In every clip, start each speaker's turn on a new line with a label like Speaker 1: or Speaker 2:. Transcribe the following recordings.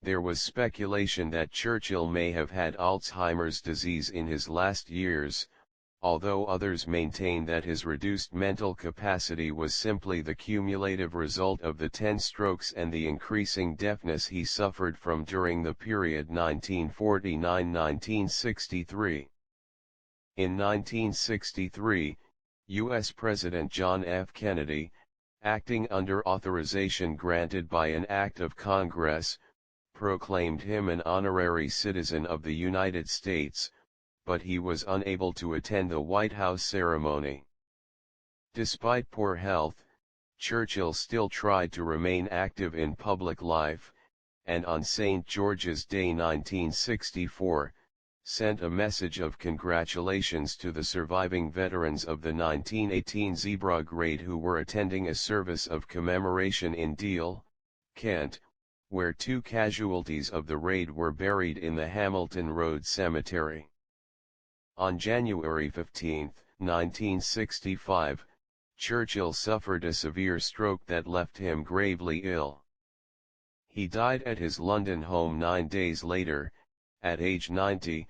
Speaker 1: There was speculation that Churchill may have had Alzheimer's disease in his last years, although others maintain that his reduced mental capacity was simply the cumulative result of the 10 strokes and the increasing deafness he suffered from during the period 1949–1963. In 1963, U.S. President John F. Kennedy, acting under authorization granted by an act of Congress, proclaimed him an honorary citizen of the United States, but he was unable to attend the White House ceremony. Despite poor health, Churchill still tried to remain active in public life, and on St. George's Day 1964, sent a message of congratulations to the surviving veterans of the 1918 Zeebrugge raid who were attending a service of commemoration in Deal, Kent, where 2 casualties of the raid were buried in the Hamilton Road Cemetery. On January 15, 1965, Churchill suffered a severe stroke that left him gravely ill. He died at his London home 9 days later, at age 90,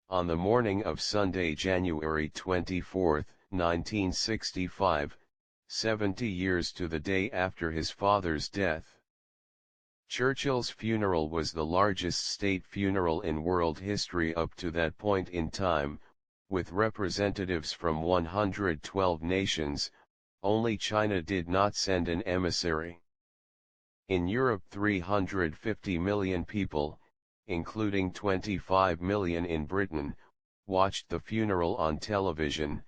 Speaker 1: on the morning of Sunday, January 24, 1965, 70 years to the day after his father's death. Churchill's funeral was the largest state funeral in world history up to that point in time, with representatives from 112 nations. Only China did not send an emissary. In Europe, 350 million people, including 25 million in Britain, watched the funeral on television,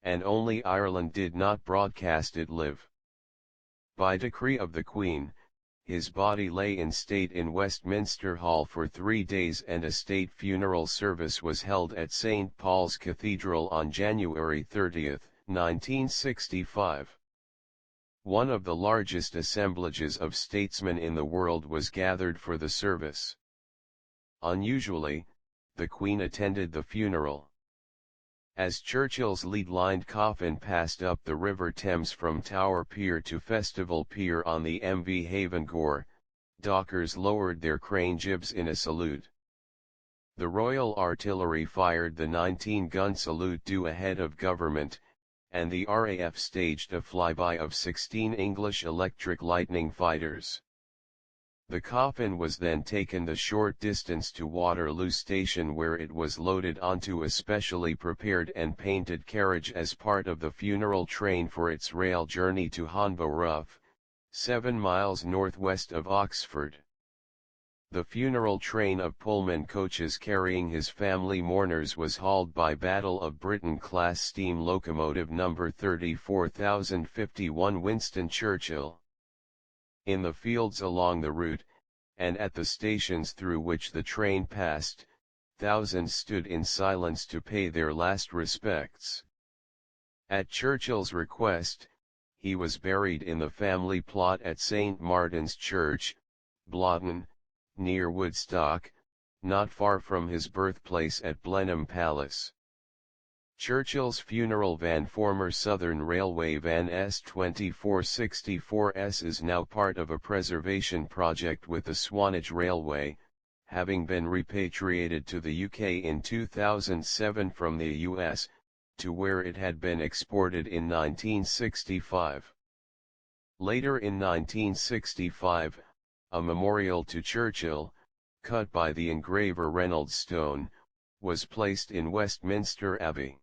Speaker 1: and only Ireland did not broadcast it live. By decree of the Queen, his body lay in state in Westminster Hall for 3 days, and a state funeral service was held at St. Paul's Cathedral on January 30, 1965. One of the largest assemblages of statesmen in the world was gathered for the service. Unusually, the Queen attended the funeral. As Churchill's lead-lined coffin passed up the River Thames from Tower Pier to Festival Pier on the MV Haven Gore, dockers lowered their crane jibs in a salute. The Royal Artillery fired the 19-gun salute due ahead of government, and the RAF staged a flyby of 16 English Electric Lightning fighters. The coffin was then taken the short distance to Waterloo Station, where it was loaded onto a specially prepared and painted carriage as part of the funeral train for its rail journey to Honbo Rough, 7 miles northwest of Oxford. The funeral train of Pullman coaches carrying his family mourners was hauled by Battle of Britain-class steam locomotive number 34051 Winston Churchill. In the fields along the route, and at the stations through which the train passed, thousands stood in silence to pay their last respects. At Churchill's request, he was buried in the family plot at St. Martin's Church, Blawton, near Woodstock, not far from his birthplace at Blenheim Palace. Churchill's funeral van, former Southern Railway van S2464S, is now part of a preservation project with the Swanage Railway, having been repatriated to the UK in 2007 from the US, to where it had been exported in 1965. Later in 1965, a memorial to Churchill, cut by the engraver Reynolds Stone, was placed in Westminster Abbey.